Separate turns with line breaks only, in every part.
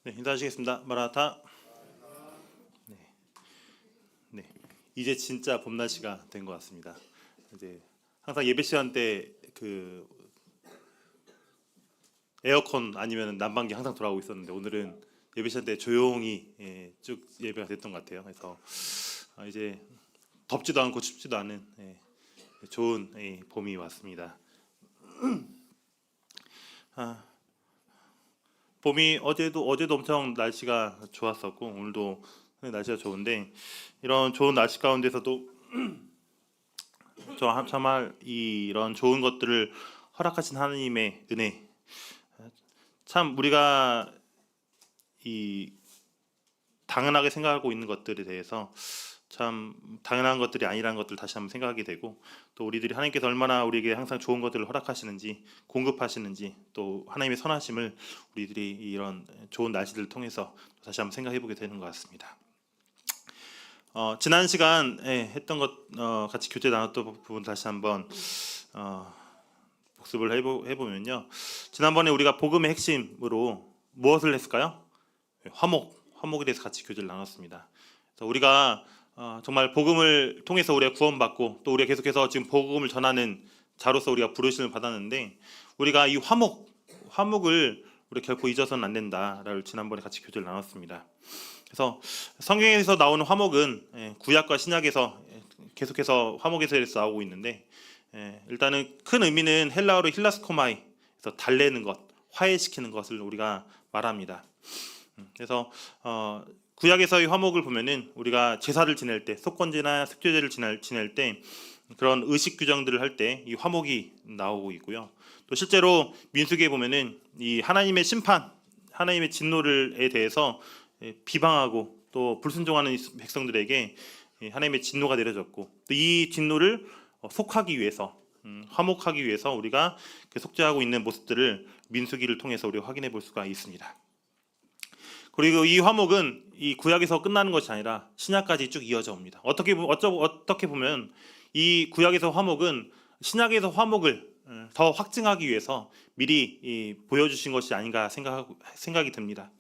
네, 인사하시겠습니다. 마라타. 네, 네. 이제 진짜 봄 날씨가 된 것 같습니다. 이제 항상 예배 시간 때 그 에어컨 아니면 난방기 항상 돌아오고 있었는데 오늘은 예배 시간 때 조용히 쭉 예배가 됐던 것 같아요. 그래서 이제 덥지도 않고 춥지도 않은 좋은 봄이 왔습니다. 봄이 어제도 엄청 날씨가 좋았었고 오늘도 날씨가 좋은데 이런 좋은 날씨 가운데서도 정말 이런 좋은 것들을 허락하신 하나님의 은혜, 참 우리가 이 당연하게 생각하고 있는 것들에 대해서 참 당연한 것들이 아니라는 것들 다시 한번 생각하게 되고, 또 우리들이 하나님께서 얼마나 우리에게 항상 좋은 것들을 허락하시는지, 공급하시는지, 또 하나님의 선하심을 우리들이 이런 좋은 날씨들을 통해서 다시 한번 생각해 보게 되는 것 같습니다. 지난 시간에 했던 것 같이 교제 나눴던 부분 다시 한번 복습을 해보면요, 지난번에 우리가 복음의 핵심으로 무엇을 했을까요? 화목에 대해서 같이 교제를 나눴습니다. 그래서 우리가 정말 복음을 통해서 우리가 구원받고 또 우리가 계속해서 지금 복음을 전하는 자로서 우리가 부르심을 받았는데, 우리가 이 화목을 우리 결코 잊어서는 안 된다라고 지난번에 같이 교제를 나눴습니다. 그래서 성경에서 나오는 화목은 구약과 신약에서 계속해서 화목에 대해서 나오고 있는데, 일단은 큰 의미는 헬라어로 힐라스코마이, 그래서 달래는 것, 화해시키는 것을 우리가 말합니다. 그래서 구약에서의 화목을 보면은 우리가 제사를 지낼 때, 속건제나 속죄제를 지낼 때 그런 의식 규정들을 할 때 이 화목이 나오고 있고요. 또 실제로 민수기에 보면은 이 하나님의 심판, 하나님의 진노에 대해서 비방하고 또 불순종하는 백성들에게 하나님의 진노가 내려졌고, 또 이 진노를 속하기 위해서, 화목하기 위해서 우리가 속죄하고 있는 모습들을 민수기를 통해서 우리가 확인해 볼 수가 있습니다. 그리고 이 화목은 이 구약에서 끝나는 것이 아니라 신약까지 쭉 이어져 옵니다. 어떻게 보면 이 구약에서 화목은 신약에서 화목을 더 확증하기 위해서 미리 보여주신 것이 아닌가 생각이 듭니다.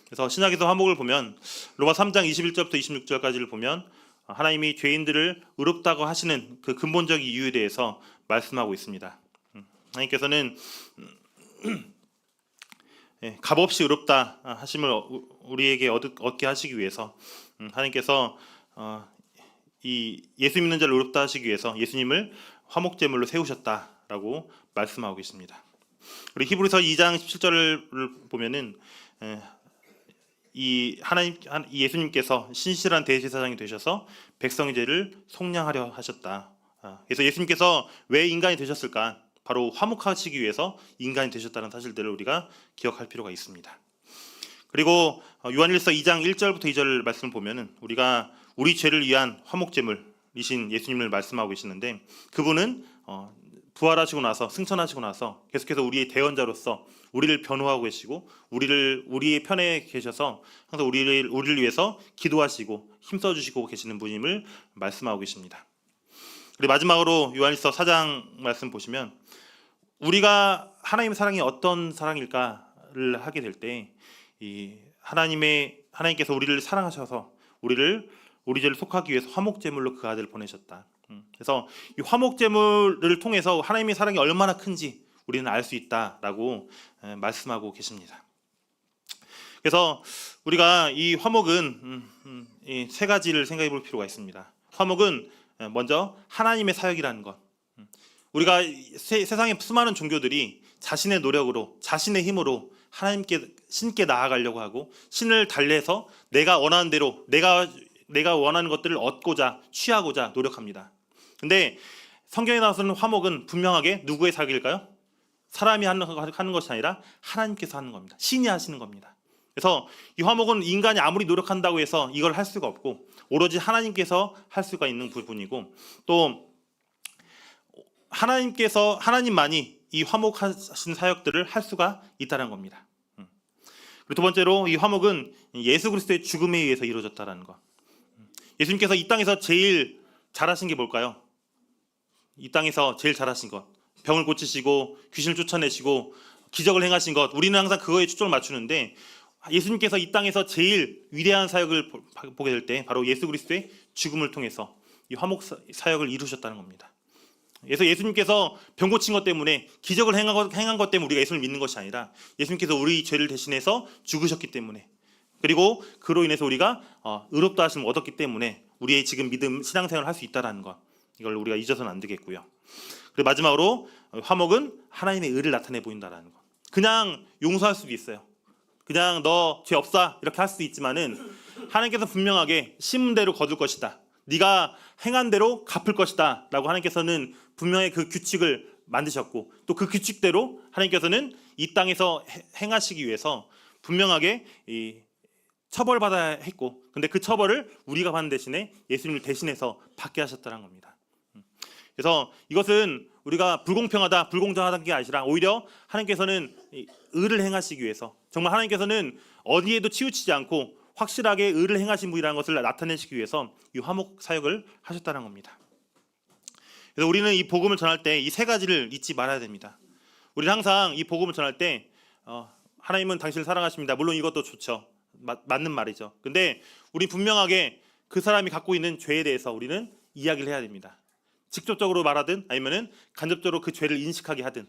그래서 신약에서 화목을 보면 로마 3장 21절부터 26절까지를 보면 하나님이 죄인들을 의롭다고 하시는 그 근본적인 이유에 대해서 말씀하고 있습니다. 하나님께서는 값없이 의롭다 하심을 우리에게 얻게 하시기 위해서 하나님께서 이 예수 믿는 자를 의롭다 하시기 위해서 예수님을 화목제물로 세우셨다라고 말씀하고 계십니다. 우리 히브리서 2장 17절을 보면은 이 예수님께서 신실한 대제사장이 되셔서 백성의 죄를 속량하려 하셨다. 그래서 예수님께서 왜 인간이 되셨을까? 바로 화목하시기 위해서 인간이 되셨다는 사실들을 우리가 기억할 필요가 있습니다. 그리고 요한일서 2장 1절부터 2절 말씀을 보면은 우리가 우리 죄를 위한 화목제물이신 예수님을 말씀하고 계시는데, 그분은 부활하시고 나서, 승천하시고 나서 계속해서 우리의 대언자로서 우리를 변호하고 계시고 우리의 편에 계셔서 항상 우리를 위해서 기도하시고 힘써 주시고 계시는 분임을 말씀하고 계십니다. 그리고 마지막으로 요한일서 4장 말씀 보시면 우리가 하나님의 사랑이 어떤 사랑일까를 하게 될 때 이 하나님께서 우리를 사랑하셔서 우리 죄를 속하기 위해서 화목제물로 그 아들을 보내셨다. 그래서 이 화목제물을 통해서 하나님의 사랑이 얼마나 큰지 우리는 알 수 있다라고 말씀하고 계십니다. 그래서 우리가 이 화목은 이 세 가지를 생각해 볼 필요가 있습니다. 화목은 먼저 하나님의 사역이라는 것. 우리가 세상의 수많은 종교들이 자신의 노력으로, 자신의 힘으로 신께 나아가려고 하고 신을 달래서 내가 원하는 대로 내가 원하는 것들을 얻고자, 취하고자 노력합니다. 근데 성경에 나와서는 화목은 분명하게 누구의 사역일까요? 사람이 하는 것이 아니라 하나님께서 하는 겁니다. 신이 하시는 겁니다. 그래서 이 화목은 인간이 아무리 노력한다고 해서 이걸 할 수가 없고 오로지 하나님께서 할 수가 있는 부분이고, 또 하나님만이 이 화목하신 사역들을 할 수가 있다는 겁니다. 그리고 두 번째로 이 화목은 예수 그리스도의 죽음에 의해서 이루어졌다는 것. 예수님께서 이 땅에서 제일 잘하신 게 뭘까요? 이 땅에서 제일 잘하신 것, 병을 고치시고 귀신을 쫓아내시고 기적을 행하신 것, 우리는 항상 그거에 초점을 맞추는데 예수님께서 이 땅에서 제일 위대한 사역을 보게 될 때 바로 예수 그리스도의 죽음을 통해서 이 화목 사역을 이루셨다는 겁니다. 그래서 예수님께서 병 고친 것 때문에 기적을 행한 것 때문에 우리가 예수를 믿는 것이 아니라 예수님께서 우리 죄를 대신해서 죽으셨기 때문에, 그리고 그로 인해서 우리가 의롭다 하심을 얻었기 때문에 우리의 지금 믿음 신앙생활을 할 수 있다는 것, 이걸 우리가 잊어서는 안 되겠고요. 그리고 마지막으로 화목은 하나님의 의를 나타내 보인다는 것. 그냥 용서할 수도 있어요. 그냥 너 죄 없어 이렇게 할 수도 있지만은 하나님께서 분명하게 심은 대로 거둘 것이다, 네가 행한 대로 갚을 것이다 라고 하나님께서는 분명히 그 규칙을 만드셨고, 또 그 규칙대로 하나님께서는 이 땅에서 행하시기 위해서 분명하게 처벌받아야 했고, 근데 그 처벌을 우리가 받는 대신에 예수님을 대신해서 받게 하셨다는 겁니다. 그래서 이것은 우리가 불공평하다, 불공정하다는 게 아니라 오히려 하나님께서는 의를 행하시기 위해서, 정말 하나님께서는 어디에도 치우치지 않고 확실하게 의를 행하신 분이라는 것을 나타내시기 위해서 이 화목 사역을 하셨다는 겁니다. 그래서 우리는 이 복음을 전할 때 이 세 가지를 잊지 말아야 됩니다. 우리는 항상 이 복음을 전할 때 하나님은 당신을 사랑하십니다, 물론 이것도 좋죠, 맞는 말이죠. 근데 우리 분명하게 그 사람이 갖고 있는 죄에 대해서 우리는 이야기를 해야 됩니다. 직접적으로 말하든 아니면은 간접적으로 그 죄를 인식하게 하든.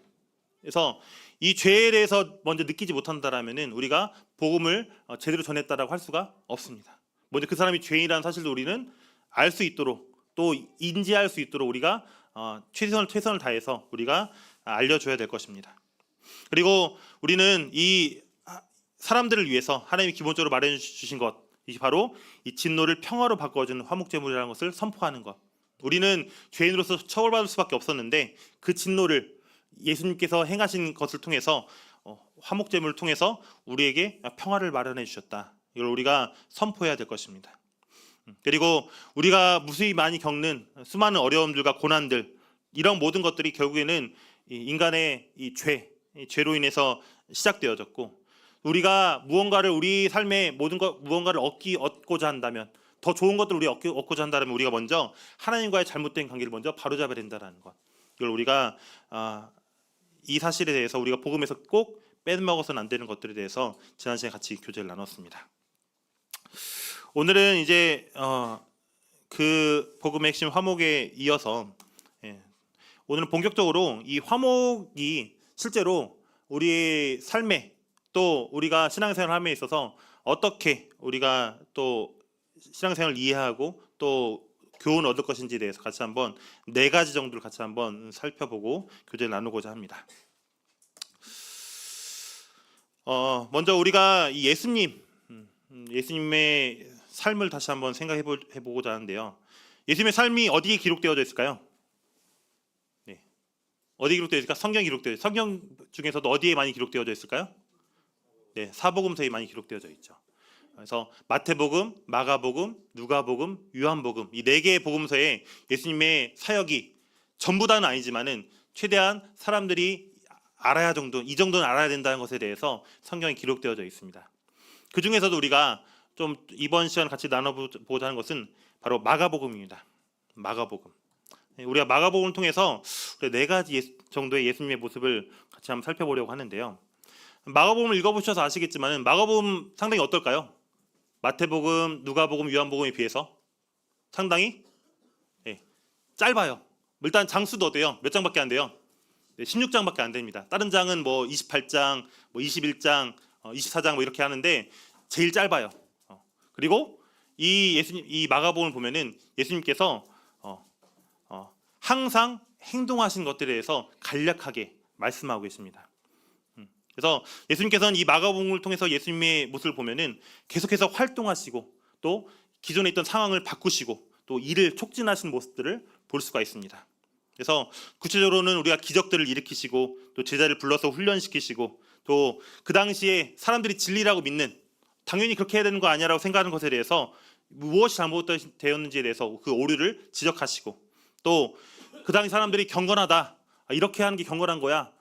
그래서 이 죄에 대해서 먼저 느끼지 못한다라면은 우리가 복음을 제대로 전했다라고 할 수가 없습니다. 먼저 그 사람이 죄인이라는 사실도 우리는 알 수 있도록, 또 인지할 수 있도록 우리가 최선을 다해서 우리가 알려줘야 될 것입니다. 그리고 우리는 이 사람들을 위해서 하나님이 기본적으로 마련해 주신 것, 이 바로 이 진노를 평화로 바꿔주는 화목제물이라는 것을 선포하는 것. 우리는 죄인으로서 처벌받을 수밖에 없었는데 그 진노를 예수님께서 행하신 것을 통해서 화목제물을 통해서 우리에게 평화를 마련해 주셨다, 이걸 우리가 선포해야 될 것입니다. 그리고 우리가 무수히 많이 겪는 수많은 어려움들과 고난들, 이런 모든 것들이 결국에는 인간의 이 죄로 인해서 시작되어졌고, 우리가 무언가를 우리 삶에 무언가를 얻고자 한다면, 더 좋은 것들을 우리 얻고자 한다면 우리가 먼저 하나님과의 잘못된 관계를 먼저 바로잡아야 된다는 것, 이걸 우리가 이 사실에 대해서 우리가 복음에서 꼭 빼먹어서는 안 되는 것들에 대해서 지난 시간에 같이 교제를 나눴습니다. 오늘은 이제 그 복음의 핵심 화목에 이어서 오늘은 본격적으로 이 화목이 실제로 우리의 삶에, 또 우리가 신앙생활을 함에 있어서 어떻게 우리가 또 신앙생활을 이해하고 또 교훈을 얻을 것인지에 대해서 같이 한번 4가지 정도를 같이 한번 살펴보고 교제를 나누고자 합니다. 먼저 우리가 이 예수님의 삶을 다시 한번 생각해 보고자 하는데요. 예수님의 삶이 어디에 기록되어져 있을까요? 네. 어디에 기록되어 있을까? 성경에 기록되어 있어요. 성경 중에서도 어디에 많이 기록되어져 있을까요? 네, 사복음서에 많이 기록되어져 있죠. 그래서 마태복음, 마가복음, 누가복음, 요한복음, 이 4개의 복음서에 예수님의 사역이 전부 다는 아니지만은 최대한 사람들이 알아야 이 정도는 알아야 된다는 것에 대해서 성경에 기록되어져 있습니다. 그 중에서도 우리가 좀 이번 시간 같이 나눠보자 하는 것은 바로 마가복음입니다. 마가복음. 우리가 마가복음을 통해서 4가지 정도의 예수님의 모습을 같이 한번 살펴보려고 하는데요. 마가복음을 읽어보셔서 아시겠지만 마가복음 상당히 어떨까요? 마태복음, 누가복음, 요한복음에 비해서 상당히 짧아요. 일단 장수도 어때요? 몇 장밖에 안 돼요? 16장밖에 안 됩니다. 다른 장은 뭐 28장, 뭐 21장, 24장 뭐 이렇게 하는데 제일 짧아요. 그리고 이 마가복음을 보면은 예수님께서 항상 행동하신 것들에 대해서 간략하게 말씀하고 계십니다. 그래서 예수님께서는 이 마가복음을 통해서 예수님의 모습을 보면은 계속해서 활동하시고 또 기존에 있던 상황을 바꾸시고 또 일을 촉진하시는 모습들을 볼 수가 있습니다. 그래서 구체적으로는 우리가 기적들을 일으키시고 또 제자를 불러서 훈련시키시고 또 그 당시에 사람들이 진리라고 믿는, 당연히 그렇게 해야 되는 거 아니야라고 생각하는 것에 대해서 무엇이 잘못되었는지에 대해서 그 오류를 지적하시고, 또 그 당시 사람들이 경건하다, 이렇게 하는 게 경건한 거야,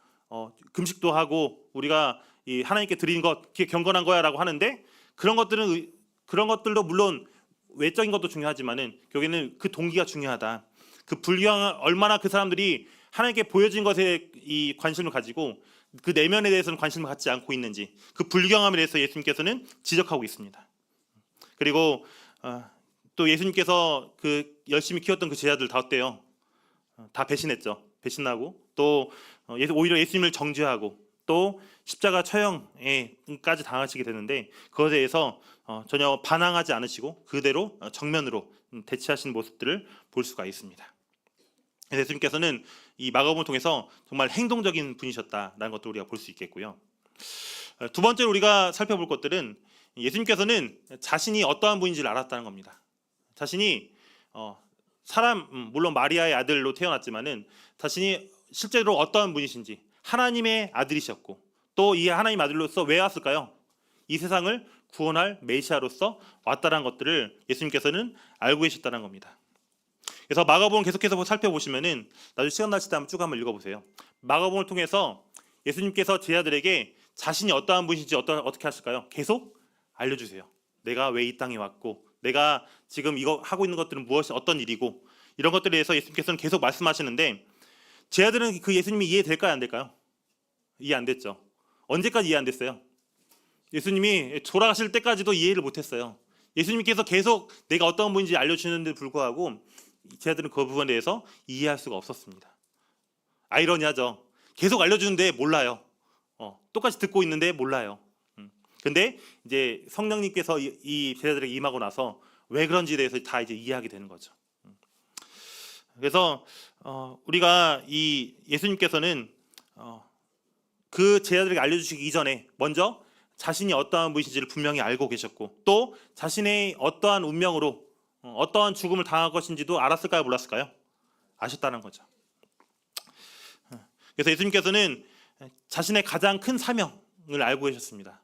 금식도 하고 우리가 이 하나님께 드리는 것 그게 경건한 거야라고 하는데, 그런 것들도 물론 외적인 것도 중요하지만은 여기는 그 동기가 중요하다. 그 불경한 얼마나 그 사람들이 하나님께 보여진 것에 이 관심을 가지고 그 내면에 대해서는 관심을 갖지 않고 있는지, 그 불경함에 대해서 예수님께서는 지적하고 있습니다. 그리고 또 예수님께서 그 열심히 키웠던 그 제자들 다 어때요? 다 배신했죠. 배신하고 또 오히려 예수님을 정죄하고 또 십자가 처형에까지 당하시게 되는데, 그것에 대해서 전혀 반항하지 않으시고 그대로 정면으로 대치하시는 모습들을 볼 수가 있습니다. 예수님께서는 이 마가복음을 통해서 정말 행동적인 분이셨다라는 것도 우리가 볼 수 있겠고요. 두 번째로 우리가 살펴볼 것들은 예수님께서는 자신이 어떠한 분인지를 알았다는 겁니다. 자신이 물론 마리아의 아들로 태어났지만은 자신이 실제로 어떠한 분이신지, 하나님의 아들이셨고 또 이 하나님 아들로서 왜 왔을까요? 이 세상을 구원할 메시아로서 왔다는 것들을 예수님께서는 알고 계셨다는 겁니다. 그래서 마가복음 계속해서 살펴보시면은 나중에 시간 나실 때 한번 쭉 한번 읽어보세요. 마가복음을 통해서 예수님께서 제자들에게 자신이 어떠한 분이신지 어떻게 하실까요? 계속 알려주세요. 내가 왜 이 땅에 왔고, 내가 지금 이거 하고 있는 것들은 무엇이 어떤 일이고, 이런 것들에 대해서 예수님께서는 계속 말씀하시는데, 제자들은 그 예수님이 이해될까요, 안 될까요? 이해 안 됐죠. 언제까지 이해 안 됐어요? 예수님이 돌아가실 때까지도 이해를 못했어요. 예수님께서 계속 내가 어떤 분인지 알려주는데 불구하고 제자들은 그 부분에 대해서 이해할 수가 없었습니다. 아이러니하죠. 계속 알려주는데 몰라요. 똑같이 듣고 있는데 몰라요. 근데 이제 성령님께서 이 제자들에게 임하고 나서 왜 그런지에 대해서 다 이제 이해하게 되는 거죠. 그래서 우리가 이 예수님께서는 그 제자들에게 알려주시기 이전에 먼저 자신이 어떠한 분이신지를 분명히 알고 계셨고, 또 자신의 어떠한 운명으로 어떠한 죽음을 당할 것인지도 알았을까요, 몰랐을까요? 아셨다는 거죠. 그래서 예수님께서는 자신의 가장 큰 사명을 알고 계셨습니다.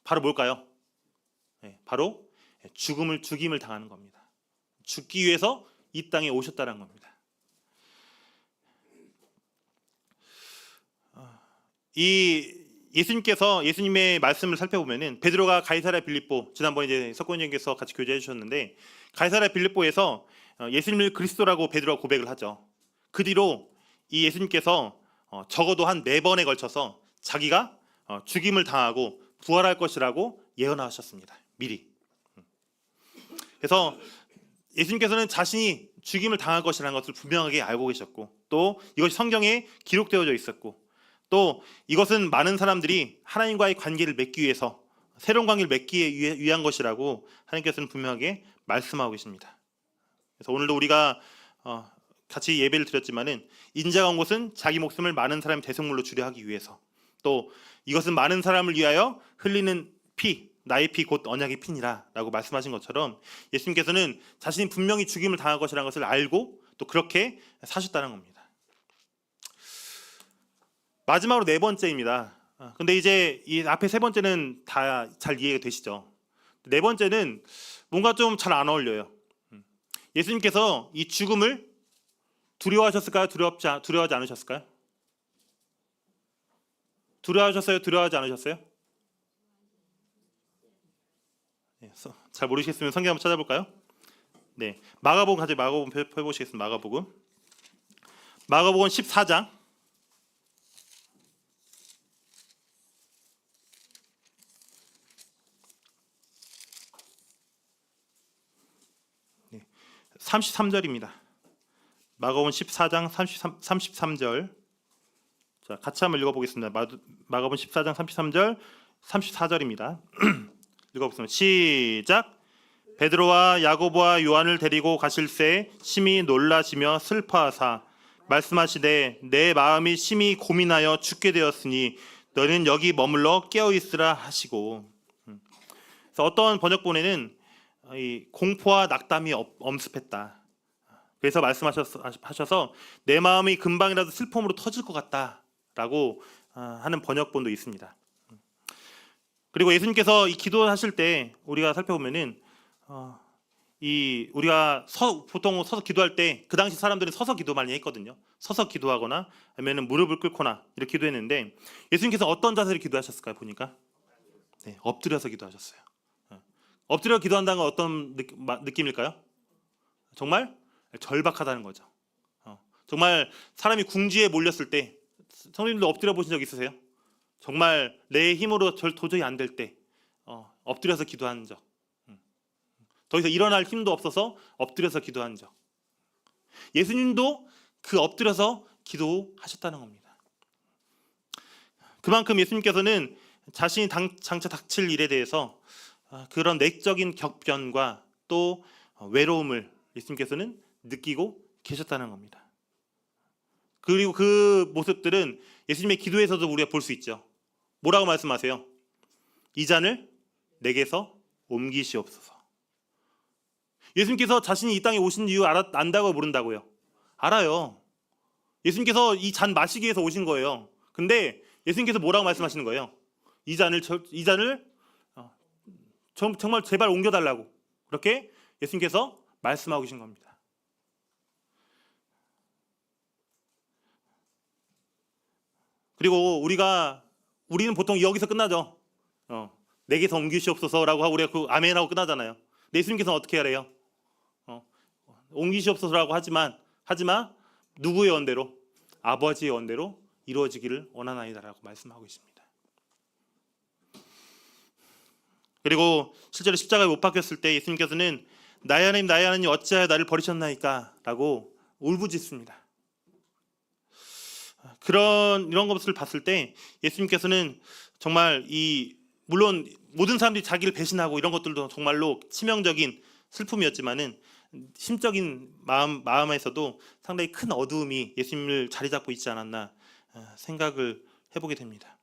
바로 뭘까요? 바로 죽임을 당하는 겁니다. 죽기 위해서 이 땅에 오셨다는 겁니다. 이 예수님의 말씀을 살펴보면은 베드로가 가이사랴 빌립보, 지난번에 이제 석권님께서 같이 교제해 주셨는데, 가이사랴 빌립보에서 예수님을 그리스도라고 베드로가 고백을 하죠. 그 뒤로 이 예수님께서 적어도 한 4번에 걸쳐서 자기가 죽임을 당하고 부활할 것이라고 예언하셨습니다. 미리. 그래서 예수님께서는 자신이 죽임을 당할 것이라는 것을 분명하게 알고 계셨고, 또 이것이 성경에 기록되어져 있었고, 또 이것은 많은 사람들이 하나님과의 관계를 맺기 위해서, 새로운 관계를 맺기 위한 것이라고 하나님께서는 분명하게 말씀하고 계십니다. 그래서 오늘도 우리가 같이 예배를 드렸지만은, 인자가 온 것은 자기 목숨을 많은 사람의 대속물로 주려 하기 위해서, 또 이것은 많은 사람을 위하여 흘리는 피, 나의 피 곧 언약의 피니라 라고 말씀하신 것처럼, 예수님께서는 자신이 분명히 죽임을 당할 것이라는 것을 알고 또 그렇게 사셨다는 겁니다. 마지막으로 4번째입니다. 근데 이제 이 앞에 3번째는 다 잘 이해가 되시죠? 4번째는 뭔가 좀 잘 안 어울려요. 예수님께서 이 죽음을 두려워하셨을까요? 두려워하지 않으셨을까요? 두려워하셨어요? 두려워하지 않으셨어요? 잘 모르시겠으면 성경 한번 찾아볼까요? 네, 마가복음 펴보시겠습니다. 마가복음 14장 33절입니다. 마가복음 14장 33절. 자, 같이 한번 읽어보겠습니다. 마가복음 14장 33절 34절입니다. 읽어보겠습니다. 시작. 베드로와 야고보와 요한을 데리고 가실새 심히 놀라시며 슬퍼하사 말씀하시되 내 마음이 심히 고민하여 죽게 되었으니 너는 여기 머물러 깨어 있으라 하시고. 그래서 어떤 번역본에는 이 공포와 낙담이 엄습했다. 그래서 말씀하셔서 내 마음이 금방이라도 슬픔으로 터질 것 같다라고 하는 번역본도 있습니다. 그리고 예수님께서 이 기도하실 때 우리가 살펴보면은 우리가 보통 서서 기도할 때, 그 당시 사람들은 서서 기도 많이 했거든요. 서서 기도하거나 아니면은 무릎을 꿇거나 이렇게 기도했는데, 예수님께서 어떤 자세로 기도하셨을까요? 보니까 엎드려서 기도하셨어요. 엎드려 기도한다는 건 어떤 느낌일까요? 정말 절박하다는 거죠. 정말 사람이 궁지에 몰렸을 때, 성도님도 엎드려 보신 적 있으세요? 정말 내 힘으로 도저히 안 될 때 엎드려서 기도한 적, 더 이상 일어날 힘도 없어서 엎드려서 기도한 적. 예수님도 그 엎드려서 기도하셨다는 겁니다. 그만큼 예수님께서는 자신이 장차 닥칠 일에 대해서 그런 내적인 격변과 또 외로움을 예수님께서는 느끼고 계셨다는 겁니다. 그리고 그 모습들은 예수님의 기도에서도 우리가 볼 수 있죠. 뭐라고 말씀하세요? 이 잔을 내게서 옮기시옵소서. 예수님께서 자신이 이 땅에 오신 이유 안다고 모른다고요? 알아요. 예수님께서 이 잔 마시기 위해서 오신 거예요. 근데 예수님께서 뭐라고 말씀하시는 거예요? 이 잔을 정말 제발 옮겨달라고 그렇게 예수님께서 말씀하고 계신 겁니다. 그리고 우리는 보통 여기서 끝나죠. 내게서 옮기시옵소서라고 하고 우리가 그 아멘하고 끝나잖아요. 예수님께서는 어떻게 하래요? 옮기시옵소서라고 하지만 누구의 원대로? 아버지의 원대로 이루어지기를 원하나이다라고 말씀하고 있습니다. 그리고 실제로 십자가에 못 박혔을 때 예수님께서는 나의 하나님 어찌하여 나를 버리셨나이까 라고 울부짖습니다. 이런 것을 봤을 때 예수님께서는 정말 물론 모든 사람들이 자기를 배신하고 이런 것들도 정말로 치명적인 슬픔이었지만은 심적인 마음에서도 상당히 큰 어두움이 예수님을 자리 잡고 있지 않았나 생각을 해보게 됩니다.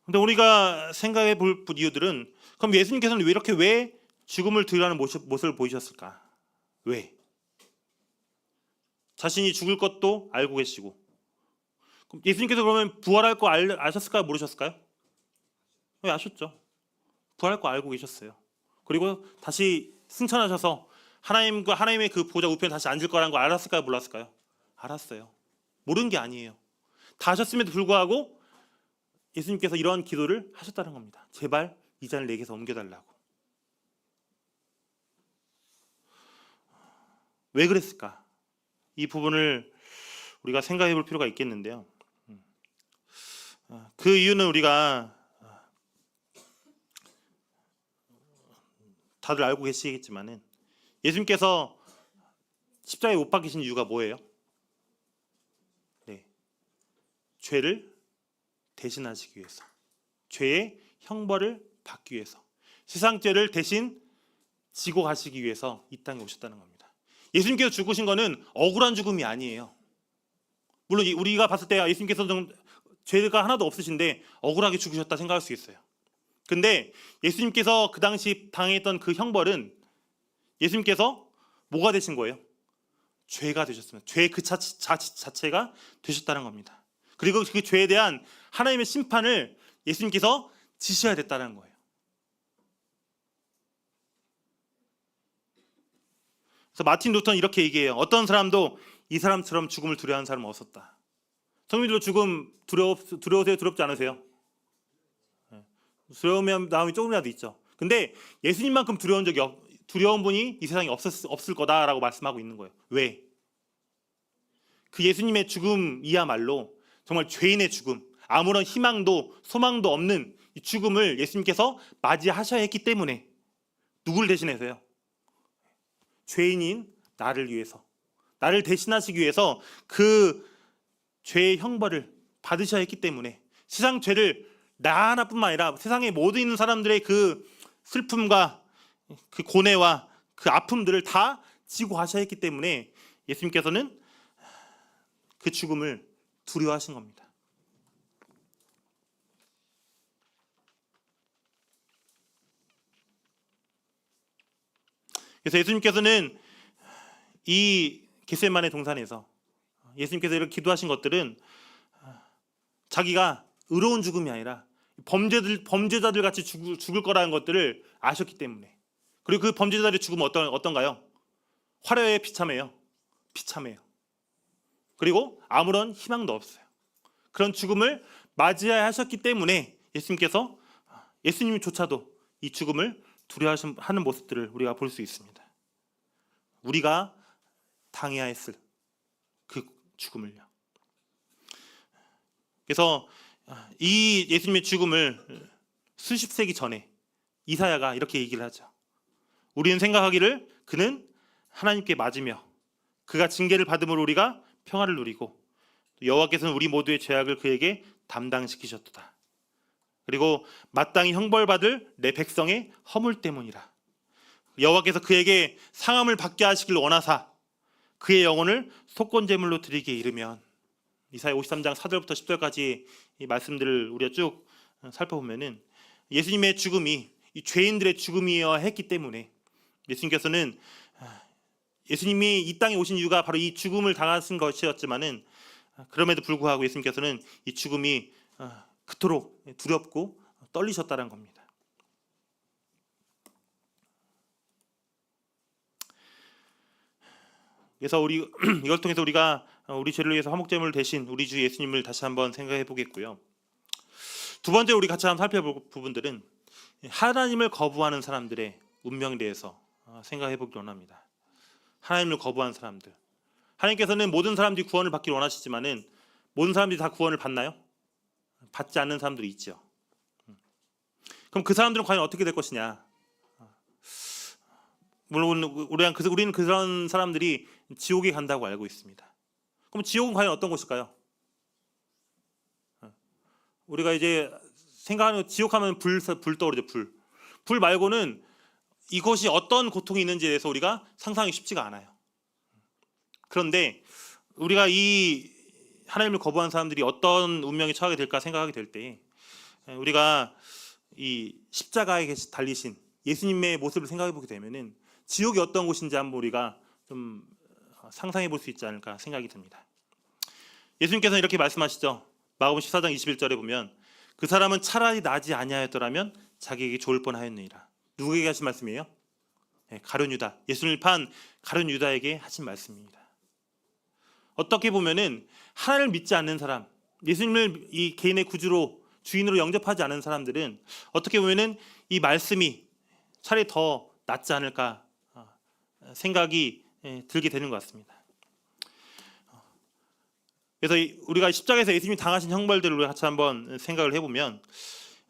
근데 우리가 생각해 볼 이유들은 그럼 예수님께서는 왜 죽음을 두려워하는 모습을 보이셨을까? 왜? 자신이 죽을 것도 알고 계시고 예수님께서 그러면 부활할 거 아셨을까요? 모르셨을까요? 왜 아셨죠? 부활할 거 알고 계셨어요. 그리고 다시 승천하셔서 하나님의 그 보좌 우편에 다시 앉을 거라는 거 알았을까요? 몰랐을까요? 알았어요. 모르는 게 아니에요. 다 아셨음에도 불구하고 예수님께서 이런 기도를 하셨다는 겁니다. 제발 이 잔을 내게서 옮겨달라고. 왜 그랬을까? 이 부분을 우리가 생각해 볼 필요가 있겠는데요. 그 이유는 우리가 다들 알고 계시겠지만은 예수님께서 십자가에 못 박히신 이유가 뭐예요? 네, 죄를 대신하시기 위해서, 죄의 형벌을 받기 위해서, 세상 죄를 대신 지고 가시기 위해서 이 땅에 오셨다는 겁니다. 예수님께서 죽으신 거는 억울한 죽음이 아니에요. 물론 우리가 봤을 때 예수님께서 죄가 하나도 없으신데 억울하게 죽으셨다 생각할 수 있어요. 근데 예수님께서 그 당시 당했던 그 형벌은 예수님께서 뭐가 되신 거예요? 죄가 되셨습니다. 죄 그 자체가 되셨다는 겁니다. 그리고 그 죄에 대한 하나님의 심판을 예수님께서 지셔야 됐다는 거예요. 그래서 마틴 루터는 이렇게 얘기해요. 어떤 사람도 이 사람처럼 죽음을 두려워하는 사람은 없었다. 성민들도 죽음 두려우세요? 두렵지 않으세요? 두려우면 마음이 조금이라도 있죠. 근데 예수님만큼 두려운 분이 이 세상에 없을 거다라고 말씀하고 있는 거예요. 왜? 그 예수님의 죽음이야말로 정말 죄인의 죽음, 아무런 희망도 소망도 없는 이 죽음을 예수님께서 맞이하셔야 했기 때문에 누구를 대신해서요? 죄인인 나를 위해서, 나를 대신하시기 위해서 그 죄의 형벌을 받으셔야 했기 때문에 세상 죄를 나 하나뿐만 아니라 세상에 모두 있는 사람들의 그 슬픔과 그 고뇌와 그 아픔들을 다 지고 가셔야 했기 때문에 예수님께서는 그 죽음을 두려워하신 겁니다. 그래서 예수님께서는 이 겟세마네 동산에서 예수님께서 이렇게 기도하신 것들은 자기가 의로운 죽음이 아니라 범죄자들 같이 죽을 거라는 것들을 아셨기 때문에, 그리고 그 범죄자들의 죽음은 어떤가요? 화려해, 비참해요. 그리고 아무런 희망도 없어요. 그런 죽음을 맞이해야 하셨기 때문에 예수님조차도 이 죽음을 두려워하는 모습들을 우리가 볼 수 있습니다. 우리가 당해야 했을 죽음을요. 그래서 이 예수님의 죽음을 수십 세기 전에 이사야가 이렇게 얘기를 하죠. 우리는 생각하기를 그는 하나님께 맞으며 그가 징계를 받음으로 우리가 평화를 누리고 여호와께서는 우리 모두의 죄악을 그에게 담당시키셨도다. 그리고 마땅히 형벌받을 내 백성의 허물 때문이라. 여호와께서 그에게 상함을 받게 하시길 원하사 그의 영혼을 속건제물로 드리기에 이르면. 이사야 53장 4절부터 10절까지 이 말씀들을 우리가 쭉 살펴보면은 예수님의 죽음이 이 죄인들의 죽음이어야 했기 때문에 예수님께서는 예수님이 이 땅에 오신 이유가 바로 이 죽음을 당하신 것이었지만은 그럼에도 불구하고 예수님께서는 이 죽음이 그토록 두렵고 떨리셨다는 겁니다. 그래서 이걸 통해서 우리가 우리 죄를 위해서 화목제물 대신 우리 주 예수님을 다시 한번 생각해 보겠고요. 두 번째 우리 같이 한번 살펴볼 부분들은 하나님을 거부하는 사람들의 운명에 대해서 생각해 보기 원합니다. 하나님을 거부하는 사람들. 하나님께서는 모든 사람들이 구원을 받기를 원하시지만은 모든 사람들이 다 구원을 받나요? 받지 않는 사람들이 있죠. 그럼 그 사람들은 과연 어떻게 될 것이냐? 물론 우리는 그런 사람들이 지옥에 간다고 알고 있습니다. 그럼 지옥은 과연 어떤 곳일까요? 우리가 이제 생각하는 지옥하면 불 떠오르죠. 불 말고는 이것이 어떤 고통이 있는지에 대해서 우리가 상상하기 쉽지가 않아요. 그런데 우리가 이 하나님을 거부한 사람들이 어떤 운명에 처하게 될까 생각하게 될 때 우리가 이 십자가에 달리신 예수님의 모습을 생각해 보게 되면은 지옥이 어떤 곳인지 한번 우리가 좀 상상해 볼 수 있지 않을까 생각이 듭니다. 예수님께서는 이렇게 말씀하시죠. 마가복음 14장 21절에 보면 그 사람은 차라리 나지 아니하였더라면 자기에게 좋을 뻔하였느니라. 누구에게 하신 말씀이에요? 가룟 유다. 예수님을 판 가룟 유다에게 하신 말씀입니다. 어떻게 보면은 하나님을 믿지 않는 사람, 예수님을 이 개인의 구주로 주인으로 영접하지 않은 사람들은 어떻게 보면은 이 말씀이 차라리 더 낫지 않을까 생각이 들게 되는 것 같습니다. 그래서 우리가 십자가에서 예수님이 당하신 형벌들을 같이 한번 생각을 해보면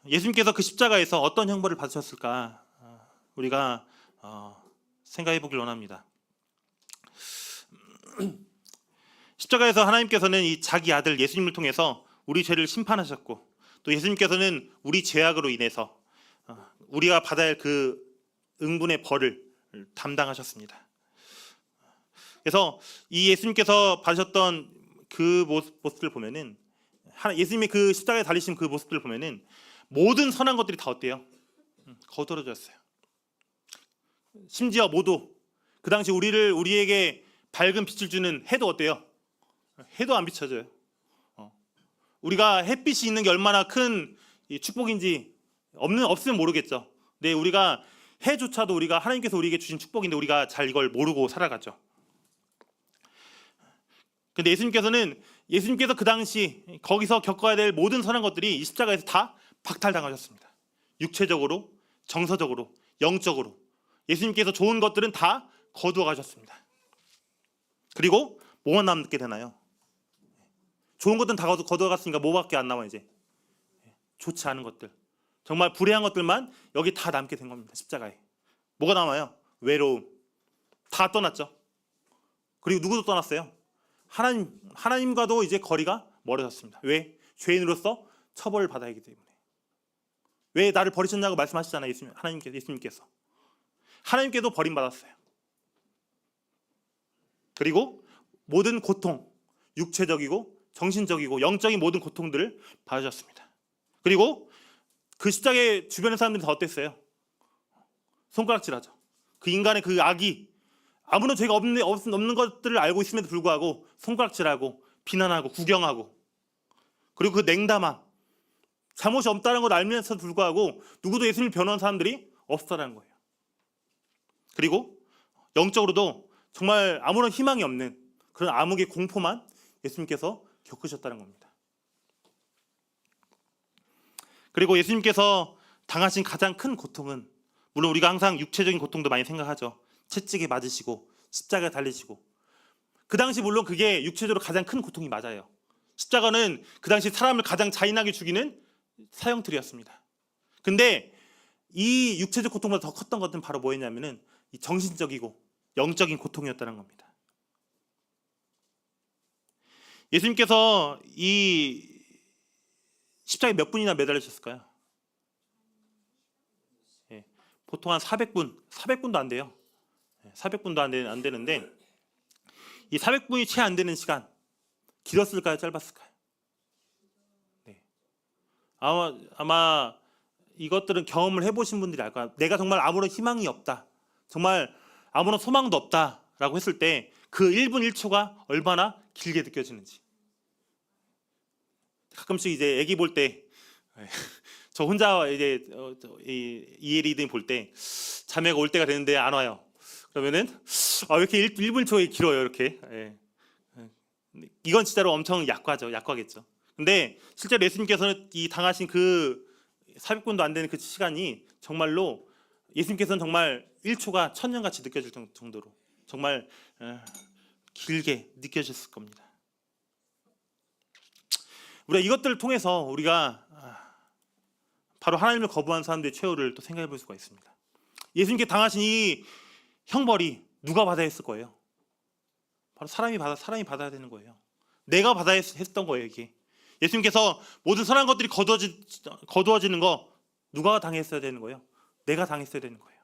예수님께서 그 십자가에서 어떤 형벌을 받으셨을까 우리가 생각해 보길 원합니다. 십자가에서 하나님께서는 이 자기 아들 예수님을 통해서 우리 죄를 심판하셨고 또 예수님께서는 우리 죄악으로 인해서 우리가 받아야 할 그 응분의 벌을 담당하셨습니다. 그래서 이 예수님께서 받으셨던 그 모습을 보면은 예수님이 그 십자가에 달리신 그 모습들을 보면은 모든 선한 것들이 다 어때요? 거두어졌어요. 심지어 모두 그 당시 우리에게 밝은 빛을 주는 해도 어때요? 해도 안 비춰져요. 우리가 햇빛이 있는 게 얼마나 큰 축복인지 없으면 모르겠죠. 근데 우리가 해조차도 우리가 하나님께서 우리에게 주신 축복인데 우리가 잘 이걸 모르고 살아가죠. 근데 예수님께서 그 당시 거기서 겪어야 될 모든 선한 것들이 이 십자가에서 다 박탈당하셨습니다. 육체적으로, 정서적으로, 영적으로 예수님께서 좋은 것들은 다 거두어 가셨습니다. 그리고 뭐만 남게 되나요? 좋은 것들은 다 거두어 갔으니까 뭐밖에 안 남아 이제? 좋지 않은 것들, 정말 불의한 것들만 여기 다 남게 된 겁니다. 십자가에 뭐가 남아요? 외로움. 다 떠났죠. 그리고 누구도 떠났어요? 하나님과도 이제 거리가 멀어졌습니다. 왜? 죄인으로서 처벌을 받아야 하기 때문에. 왜 나를 버리셨냐고 말씀하시잖아요. 예수님께서. 하나님께도 버림받았어요. 그리고 모든 고통, 육체적이고 정신적이고 영적인 모든 고통들을 받으셨습니다. 그리고 그 십자가의 주변의 사람들이 다 어땠어요? 손가락질하죠. 그 인간의 그 악이 아무런 죄가 없는 것들을 알고 있음에도 불구하고 손가락질하고 비난하고 구경하고 그리고 그 냉담함, 잘못이 없다는 걸 알면서도 불구하고 누구도 예수님을 변호한 사람들이 없었다는 거예요. 그리고 영적으로도 정말 아무런 희망이 없는 그런 암흑의 공포만 예수님께서 겪으셨다는 겁니다. 그리고 예수님께서 당하신 가장 큰 고통은 물론 우리가 항상 육체적인 고통도 많이 생각하죠. 채찍에 맞으시고 십자가에 달리시고 그 당시 물론 그게 육체적으로 가장 큰 고통이 맞아요. 십자가는 그 당시 사람을 가장 잔인하게 죽이는 사형틀이었습니다. 근데 이 육체적 고통보다 더 컸던 것은 바로 뭐였냐면은 이 정신적이고 영적인 고통이었다는 겁니다. 예수님께서 이 십자가에 몇 분이나 매달리셨을까요? 예, 보통 한 400분도 안 돼요. 400분도 안 되는데 이 400분이 채 안 되는 시간, 길었을까요? 짧았을까요? 네. 아마 이것들은 경험을 해보신 분들이 알 거야. 내가 정말 아무런 희망이 없다, 정말 아무런 소망도 없다라고 했을 때 그 1분 1초가 얼마나 길게 느껴지는지. 가끔씩 이제 아기 볼 때 저 혼자 이제 이혜리들 볼 때 자매가 올 때가 되는데 안 와요. 그러면은 왜 이렇게 1분 1초에 길어요, 이렇게. 이건 진짜로 엄청 약과겠죠. 근데 실제로 예수님께서는 이 당하신 그 400분도 안 되는 그 시간이 정말로 예수님께서는 정말 1초가 천년같이 느껴질 정도로 정말 길게 느껴졌을 겁니다. 우리가 이것들을 통해서 우리가 바로 하나님을 거부한 사람들의 최후를 또 생각해 볼 수가 있습니다. 예수님께 당하신 이 형벌이 누가 받아야 했을 거예요? 바로 사람이 받아야 되는 거예요. 내가 받아야 했던 거예요, 이게. 예수님께서 모든 선한 것들이 거두어지는 거 누가 당했어야 되는 거예요? 내가 당했어야 되는 거예요.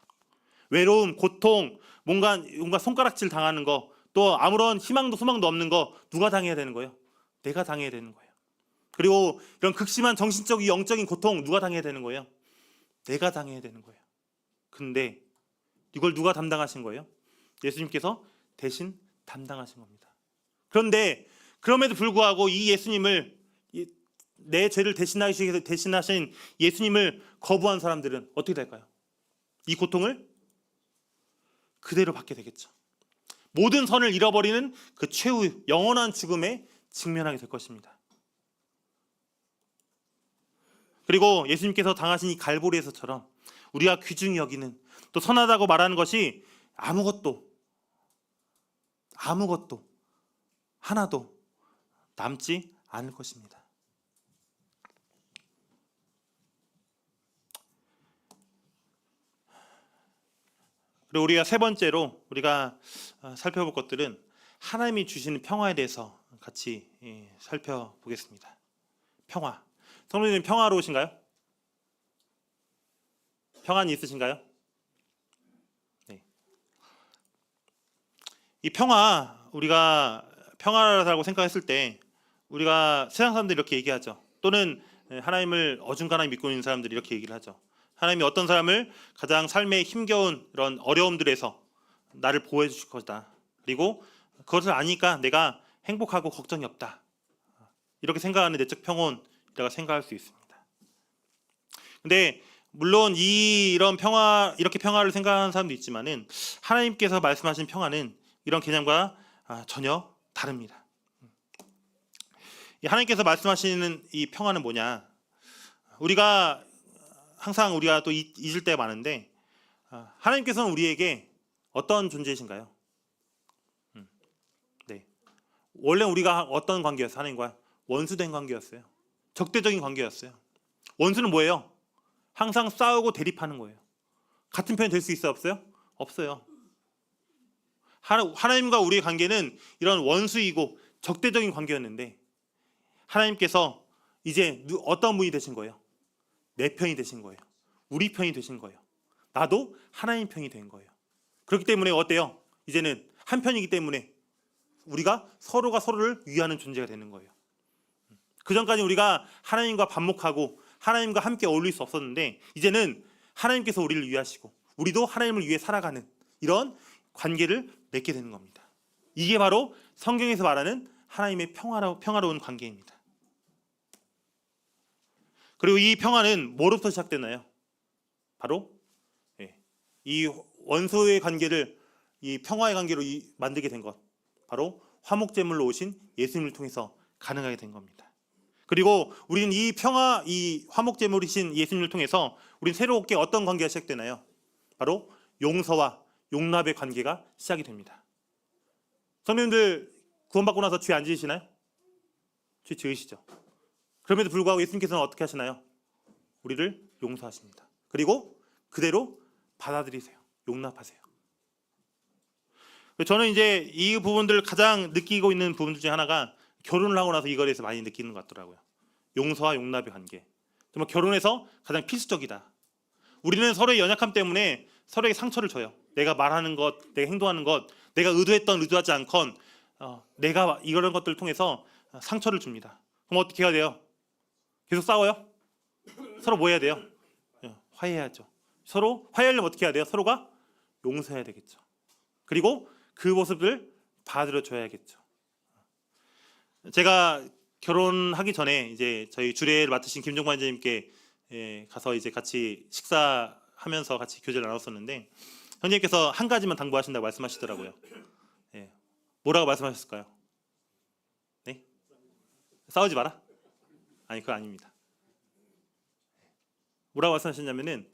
외로움, 고통, 뭔가 손가락질 당하는 거, 또 아무런 희망도 소망도 없는 거 누가 당해야 되는 거예요? 내가 당해야 되는 거예요. 그리고 이런 극심한 정신적인 영적인 고통 누가 당해야 되는 거예요? 내가 당해야 되는 거예요. 근데 이걸 누가 담당하신 거예요? 예수님께서 대신 담당하신 겁니다. 그런데 그럼에도 불구하고 이 예수님을, 내 죄를 대신하시기 위해서 대신하신 예수님을 거부한 사람들은 어떻게 될까요? 이 고통을 그대로 받게 되겠죠. 모든 선을 잃어버리는 그 최후 영원한 죽음에 직면하게 될 것입니다. 그리고 예수님께서 당하신 이 갈보리에서처럼 우리가 귀중히 여기는, 또 선하다고 말하는 것이 아무것도 하나도 남지 않을 것입니다. 그리고 우리가 세 번째로 우리가 살펴볼 것들은 하나님이 주시는 평화에 대해서 같이 살펴보겠습니다. 평화. 성도님 평화로우신가요? 평안이 있으신가요? 네. 이 평화, 우리가 평화라고 생각했을 때 우리가 세상 사람들이 이렇게 얘기하죠. 또는 하나님을 어중간하게 믿고 있는 사람들이 이렇게 얘기를 하죠. 하나님이 어떤 사람을 가장 삶에 힘겨운 이런 어려움들에서 나를 보호해 주실 것이다. 그리고 그것을 아니까 내가 행복하고 걱정이 없다. 이렇게 생각하는 내적 평온이라고 생각할 수 있습니다. 근데 물론 이런 이렇게 평화를 생각하는 사람도 있지만은 하나님께서 말씀하신 평화는 이런 개념과 전혀 다릅니다. 하나님께서 말씀하시는 이 평화는 뭐냐? 항상 우리가 또 잊을 때가 많은데, 하나님께서는 우리에게 어떤 존재이신가요? 네. 원래 우리가 어떤 관계였어요? 하나님과 원수된 관계였어요. 적대적인 관계였어요. 원수는 뭐예요? 항상 싸우고 대립하는 거예요. 같은 편이 될 수 있어요? 없어요? 없어요. 하나님과 우리의 관계는 이런 원수이고 적대적인 관계였는데, 하나님께서 이제 어떤 분이 되신 거예요? 내 편이 되신 거예요. 우리 편이 되신 거예요. 나도 하나님 편이 된 거예요. 그렇기 때문에 어때요? 이제는 한 편이기 때문에 우리가 서로가 서로를 위하는 존재가 되는 거예요. 그전까지 우리가 하나님과 반목하고 하나님과 함께 어울릴 수 없었는데, 이제는 하나님께서 우리를 위하시고 우리도 하나님을 위해 살아가는 이런 관계를 맺게 되는 겁니다. 이게 바로 성경에서 말하는 하나님의 평화로운 관계입니다. 그리고 이 평화는 뭐로부터 시작되나요? 바로 이 원수의 관계를 이 평화의 관계로 만들게 된 것, 바로 화목제물로 오신 예수님을 통해서 가능하게 된 겁니다. 그리고 우리는 이 화목제물이신 예수님을 통해서 우리는 새롭게 어떤 관계가 시작되나요? 바로 용서와 용납의 관계가 시작이 됩니다. 성도님들 구원받고 나서 죄 안 지으시나요? 죄 지으시죠. 그럼에도 불구하고 예수님께서는 어떻게 하시나요? 우리를 용서하십니다. 그리고 그대로 받아들이세요. 용납하세요. 저는 이제 이 부분들을 가장 느끼고 있는 부분 중에 하나가 결혼을 하고 나서 이거에 대해서 많이 느끼는 것 같더라고요. 용서와 용납의 관계. 정말 결혼에서 가장 필수적이다. 우리는 서로의 연약함 때문에 서로에게 상처를 줘요. 내가 말하는 것, 내가 행동하는 것, 내가 의도했던 의도하지 않건 내가 이런 것들을 통해서 상처를 줍니다. 그럼 어떻게 해야 돼요? 계속 싸워요? 서로 뭐 해야 돼요? 화해해야죠. 서로 화해하려면 어떻게 해야 돼요? 서로가 용서해야 되겠죠. 그리고 그 모습을 받아들여 줘야겠죠. 제가 결혼하기 전에 이제 저희 주례를 맡으신 김종관 선생님께 가서 이제 같이 식사하면서 같이 교제를 나눴었는데 선생님께서 한 가지만 당부하신다고 말씀하시더라고요. 뭐라고 말씀하셨을까요? 네? 싸우지 마라? 아니, 그거 아닙니다. 뭐라고 말씀하셨냐면은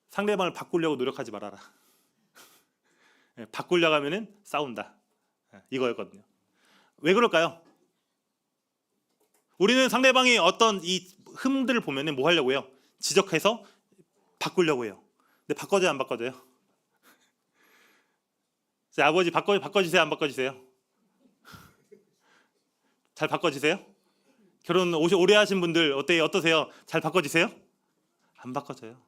상대방을 바꾸려고 노력하지 말아라. 바꾸려고 하면은 싸운다. 이거였거든요. 왜 그럴까요? 우리는 상대방이 어떤 이 흠들을 보면은 뭐 하려고 해요? 지적해서 바꾸려고 해요. 근데 바꿔줘요, 안 바꿔줘요? 제 아버지 바꿔주세요, 안 바꿔주세요? 잘 바꿔주세요? 결혼 오래 하신 분들 어떠세요? 잘 바꿔주세요? 안 바꿔줘요.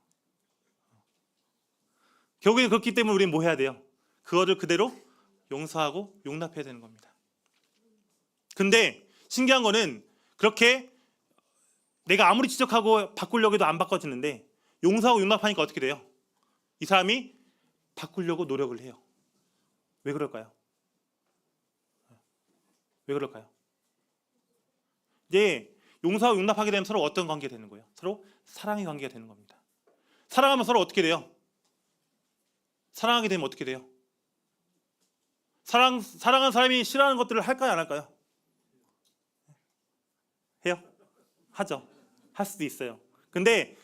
결국에는 그렇기 때문에 우리는 뭐 해야 돼요? 그거를 그대로 용서하고 용납해야 되는 겁니다. 근데 신기한 거는 그렇게 내가 아무리 지적하고 바꾸려고 해도 안 바꿔지는데 용서하고 용납하니까 어떻게 돼요? 이 사람이 바꾸려고 노력을 해요. 왜 그럴까요? 왜 그럴까요? 이제 용서하고 용납하게 되면 서로 어떤 관계가 되는 거예요? 서로 사랑의 관계가 되는 겁니다. 사랑하면 서로 어떻게 돼요? 사랑하게 되면 어떻게 돼요? 사랑하는 사람이 싫어하는 것들을 할까요, 안 할까요? 해요? 하죠. 할 수도 있어요. 근데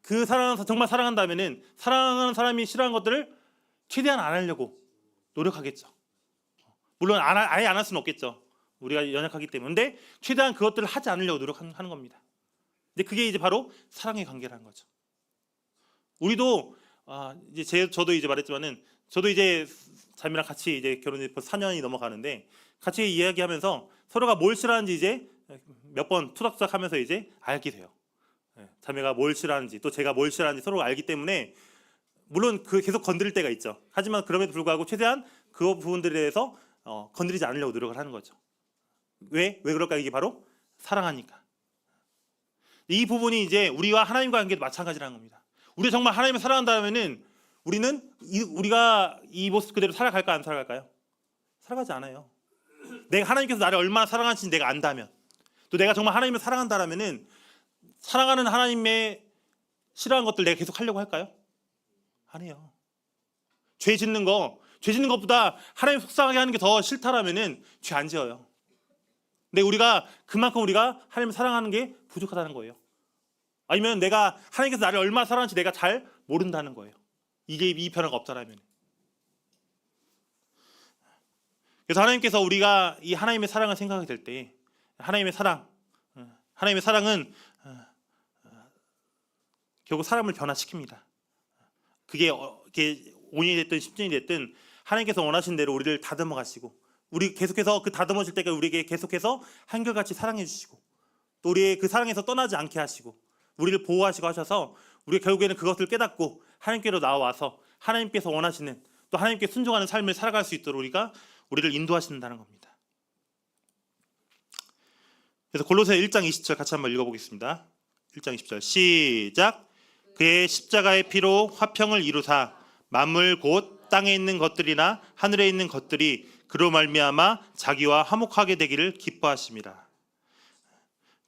그 정말 사랑한다면은 사랑하는 사람이 싫어하는 것들을 최대한 안 하려고 노력하겠죠. 물론 아예 안 할 수는 없겠죠. 우리가 연약하기 때문에. 근데 최대한 그것들을 하지 않으려고 노력하는 겁니다. 근데 그게 이제 바로 사랑의 관계라는 거죠. 우리도 저도 이제 말했지만은 저도 이제 자매랑 같이 이제 결혼해 벌써 4년이 넘어가는데 같이 이야기하면서 서로가 뭘 싫어하는지 이제 몇 번 투닥투닥하면서 이제 알게 돼요. 자매가 뭘 싫어하는지 또 제가 뭘 싫어하는지 서로 알기 때문에 물론 계속 건드릴 때가 있죠. 하지만 그럼에도 불구하고 최대한 그 부분들에 대해서 건드리지 않으려고 노력을 하는 거죠. 왜 그럴까? 이게 바로 사랑하니까. 이 부분이 이제 우리와 하나님과 관계도 마찬가지라는 겁니다. 우리가 정말 하나님을 사랑한다면은 우리가 이 모습 그대로 살아갈까 안 살아갈까요? 살아가지 않아요. 내가 하나님께서 나를 얼마나 사랑하시는지 내가 안다면, 또 내가 정말 하나님을 사랑한다라면은 사랑하는 하나님의 싫어하는 것들 내가 계속 하려고 할까요? 안 해요. 죄 짓는 것보다 하나님 속상하게 하는 게 더 싫다라면은 죄 안 지어요. 근데 그만큼 우리가 하나님을 사랑하는 게 부족하다는 거예요. 아니면 내가 하나님께서 나를 얼마나 사랑하는지 내가 잘 모른다는 거예요. 이게 이 변화가 없다라면. 그래서 하나님께서 우리가 이 하나님의 사랑을 생각하게 될 때 하나님의 사랑은 결국 사람을 변화시킵니다. 그게 5년이 됐든 10년이 됐든 하나님께서 원하신 대로 우리를 다듬어 가시고 우리 계속해서 그 다듬어질 때까지 우리에게 계속해서 한결같이 사랑해 주시고 또 우리의 그 사랑에서 떠나지 않게 하시고 우리를 보호하시고 하셔서 우리가 결국에는 그것을 깨닫고 하나님께로 나와서 하나님께서 원하시는 또 하나님께 순종하는 삶을 살아갈 수 있도록 우리를 인도하신다는 겁니다. 그래서 골로새 1장 20절 같이 한번 읽어보겠습니다. 1장 20절 시작. 그의 십자가의 피로 화평을 이루사 만물 곧 땅에 있는 것들이나 하늘에 있는 것들이 그로 말미암아 자기와 화목하게 되기를 기뻐하심이라.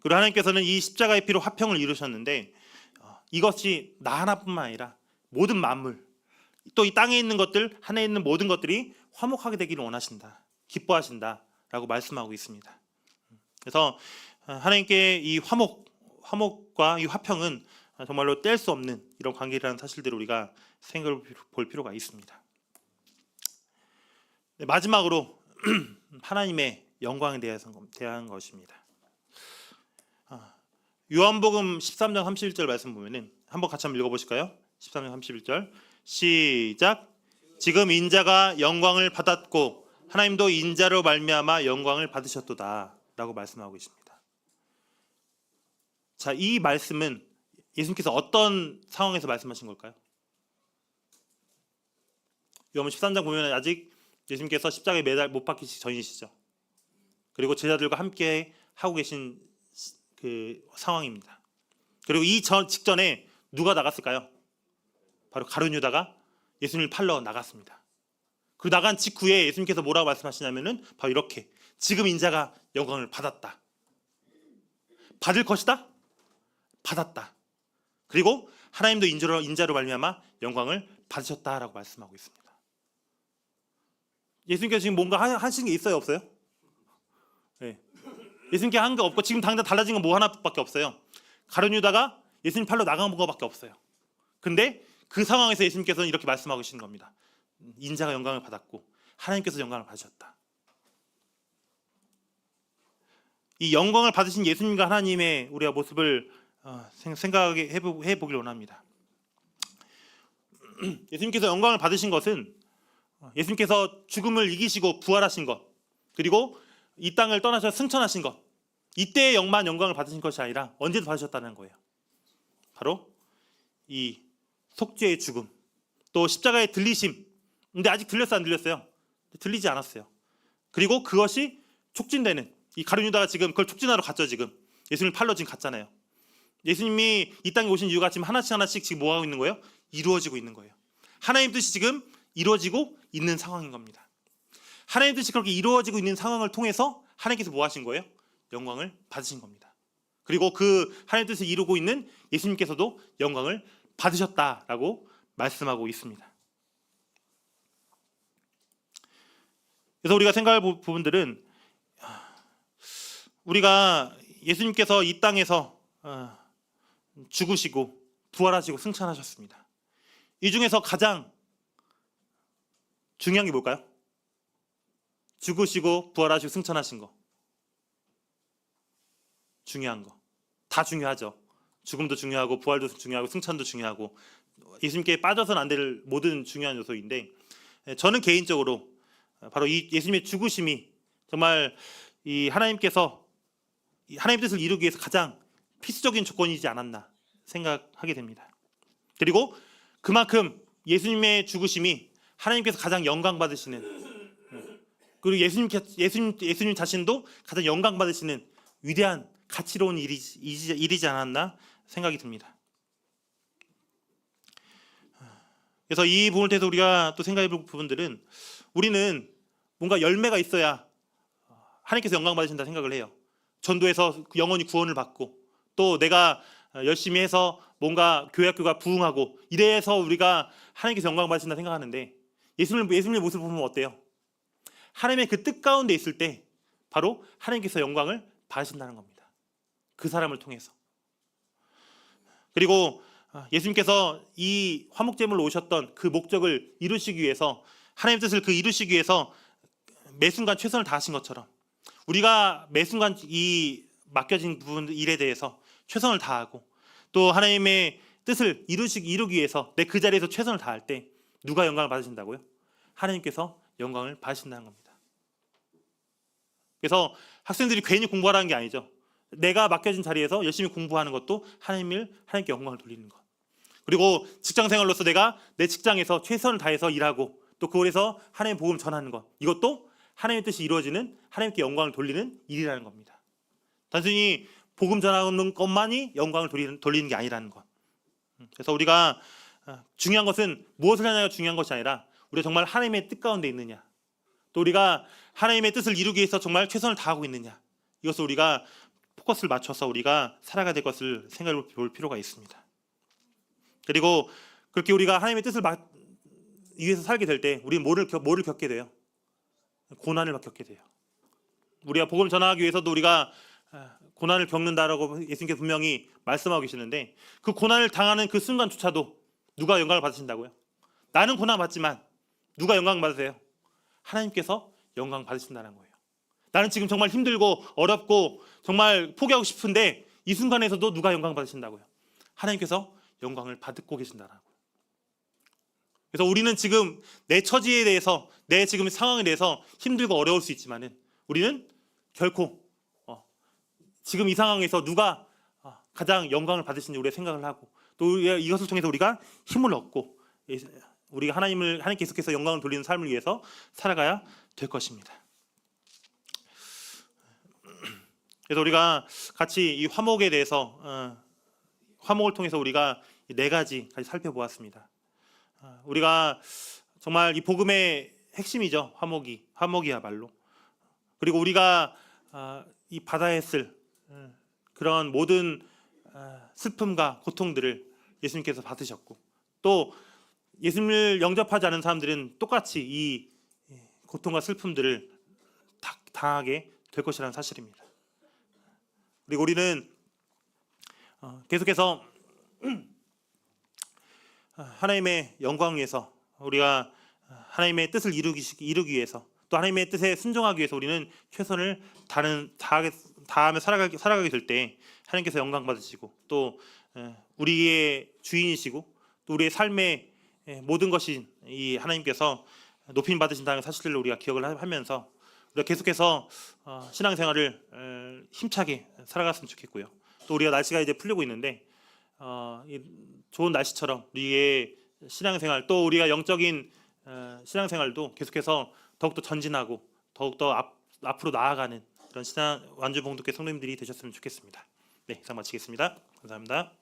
그리고 하나님께서는 이 십자가의 피로 화평을 이루셨는데 이것이 나 하나뿐만 아니라 모든 만물 또 이 땅에 있는 것들 하늘에 있는 모든 것들이 화목하게 되기를 원하신다. 기뻐하신다라고 말씀하고 있습니다. 그래서 하나님께 이 화목과 이 화평은 정말로 뗄 수 없는 이런 관계라는 사실들을 우리가 생각해 볼 필요가 있습니다. 네, 마지막으로 하나님의 영광에 대한 것입니다. 요한복음 13장 31절 말씀 보면은 한번 같이 한번 읽어보실까요? 13장 31절 시작. 지금 인자가 영광을 받았고 하나님도 인자로 말미암아 영광을 받으셨도다 라고 말씀하고 있습니다. 자, 이 말씀은 예수님께서 어떤 상황에서 말씀하신 걸까요? 요한복음 13장 보면 아직 예수님께서 십자가에 못 박히시기 전이시죠. 그리고 제자들과 함께 하고 계신 그 상황입니다. 그리고 이 직전에 누가 나갔을까요? 바로 가룟 유다가 예수님을 팔러 나갔습니다. 그 나간 직후에 예수님께서 뭐라고 말씀하시냐면은 바로 이렇게 지금 인자가 영광을 받았다. 받을 것이다. 받았다. 그리고 하나님도 인자로 말미암아 영광을 받으셨다라고 말씀하고 있습니다. 예수님께서 지금 뭔가 하신 게 있어요, 없어요? 네. 예수님께 한 게 없고 지금 당장 달라진 건 뭐 하나밖에 없어요. 가룟 유다가 예수님 팔로 나간 것밖에 없어요. 근데 그 상황에서 예수님께서는 이렇게 말씀하고 계시는 겁니다. 인자가 영광을 받았고 하나님께서 영광을 받으셨다. 이 영광을 받으신 예수님과 하나님의 우리가 모습을 생각해 보길 원합니다. 예수님께서 영광을 받으신 것은 예수님께서 죽음을 이기시고 부활하신 것, 그리고 이 땅을 떠나셔 승천하신 것, 이때의 영광을 받으신 것이 아니라 언제도 받으셨다는 거예요. 바로 이 속죄의 죽음, 또 십자가의 들리심. 근데 아직 들렸어요, 안 들렸어요? 들리지 않았어요. 그리고 그것이 촉진되는, 이 가룟 유다가 지금 그걸 촉진하러 갔죠. 지금 예수님을 팔러 지금 갔잖아요. 예수님이 이 땅에 오신 이유가 지금 하나씩 지금 뭐 하고 있는 거예요? 이루어지고 있는 거예요. 하나님 뜻이 지금 이루어지고 있는 상황인 겁니다. 하나님 뜻이 그렇게 이루어지고 있는 상황을 통해서 하나님께서 뭐 하신 거예요? 영광을 받으신 겁니다. 그리고 그 하나님 뜻을 이루고 있는 예수님께서도 영광을 받으셨다라고 말씀하고 있습니다. 그래서 우리가 생각할 부분들은, 우리가 예수님께서 이 땅에서 죽으시고 부활하시고 승천하셨습니다. 이 중에서 가장 중요한 게 뭘까요? 죽으시고 부활하시고 승천하신 거. 중요한 거. 다 중요하죠. 죽음도 중요하고 부활도 중요하고 승천도 중요하고 예수님께 빠져서는 안 될 모든 중요한 요소인데, 저는 개인적으로 바로 이 예수님의 죽으심이 정말 이 하나님께서 하나님 뜻을 이루기 위해서 가장 필수적인 조건이지 않았나 생각하게 됩니다. 그리고 그만큼 예수님의 죽으심이 하나님께서 가장 영광 받으시는, 그리고 예수님 자신도 가장 영광 받으시는 위대한 가치로운 일이지 않았나 생각이 듭니다. 그래서 이 부분을 통해서 우리가 또 생각해 볼 부분들은, 우리는 뭔가 열매가 있어야 하나님께서 영광 받으신다 생각을 해요. 전도해서 영혼이 구원을 받고, 또 내가 열심히 해서 뭔가 교회 학교가 부흥하고 이래서 우리가 하나님께서 영광 받으신다 생각하는데, 예수님의 모습을 보면 어때요? 하나님의 그 뜻 가운데 있을 때 바로 하나님께서 영광을 받으신다는 겁니다. 그 사람을 통해서. 그리고 예수님께서 이 화목제물로 오셨던 그 목적을 이루시기 위해서, 하나님의 뜻을 이루시기 위해서 매 순간 최선을 다하신 것처럼, 우리가 매 순간 이 맡겨진 부분 일에 대해서 최선을 다하고, 또 하나님의 뜻을 이루기 위해서 내 그 자리에서 최선을 다할 때 누가 영광을 받으신다고요? 하나님께서 영광을 받으신다는 겁니다. 그래서 학생들이 괜히 공부하라는 게 아니죠. 내가 맡겨진 자리에서 열심히 공부하는 것도 하나님께 영광을 돌리는 것. 그리고 직장생활로서 내가 내 직장에서 최선을 다해서 일하고, 또 그곳에서 하나님의 복음을 전하는 것, 이것도 하나님의 뜻이 이루어지는, 하나님께 영광을 돌리는 일이라는 겁니다. 단순히 복음 전하는 것만이 영광을 돌리는 게 아니라는 것. 그래서 우리가 중요한 것은 무엇을 하냐가 중요한 것이 아니라 우리가 정말 하나님의 뜻 가운데 있느냐, 또 우리가 하나님의 뜻을 이루기 위해서 정말 최선을 다하고 있느냐, 이것을 우리가 포커스를 맞춰서 우리가 살아가야 될 것을 생각해 볼 필요가 있습니다. 그리고 그렇게 우리가 하나님의 뜻을 위해서 살게 될 때 우리는 뭐를 겪게 돼요? 고난을 겪게 돼요. 우리가 복음 전하기 위해서도 우리가 고난을 겪는다라고 예수님께서 분명히 말씀하고 계시는데, 그 고난을 당하는 그 순간조차도 누가 영광을 받으신다고요? 나는 고난 받지만 누가 영광 받으세요? 하나님께서 영광 받으신다는 거예요. 나는 지금 정말 힘들고 어렵고 정말 포기하고 싶은데 이 순간에서도 누가 영광 받으신다고요? 하나님께서 영광을 받고 계신다라고. 그래서 우리는 지금 내 처지에 대해서, 내 지금 상황에 대해서 힘들고 어려울 수 있지만은 우리는 결코 지금 이 상황에서 누가 가장 영광을 받으신지 우리가 생각을 하고, 또 이것을 통해서 우리가 힘을 얻고 우리가 하나님께 계속해서 영광을 돌리는 삶을 위해서 살아가야 될 것입니다. 그래서 우리가 같이 이 화목에 대해서 화목을 통해서 우리가 네 가지 같이 살펴보았습니다. 우리가 정말 이 복음의 핵심이죠. 화목이야말로. 그리고 우리가 이 받아야 했을 그런 모든 슬픔과 고통들을 예수님께서 받으셨고, 또 예수님을 영접하지 않은 사람들은 똑같이 이 고통과 슬픔들을 당하게 될 것이라는 사실입니다. 그리고 우리는 계속해서 하나님의 영광을 위해서, 우리가 하나님의 뜻을 이루기 위해서, 또 하나님의 뜻에 순종하기 위해서 우리는 최선을 다하며 살아가게 될 때 하나님께서 영광 받으시고, 또 우리의 주인이시고 또 우리의 삶의 모든 것이 이 하나님께서 높임 받으신다는 사실을 우리가 기억을 하면서 우리가 계속해서 신앙생활을 힘차게 살아갔으면 좋겠고요. 또 우리가 날씨가 이제 풀리고 있는데 좋은 날씨처럼 우리의 신앙생활, 또 우리가 영적인 신앙생활도 계속해서 더욱더 전진하고 더욱더 앞으로 나아가는 그런 신앙 완주 봉독회 성도님들이 되셨으면 좋겠습니다. 네, 이상 마치겠습니다. 감사합니다.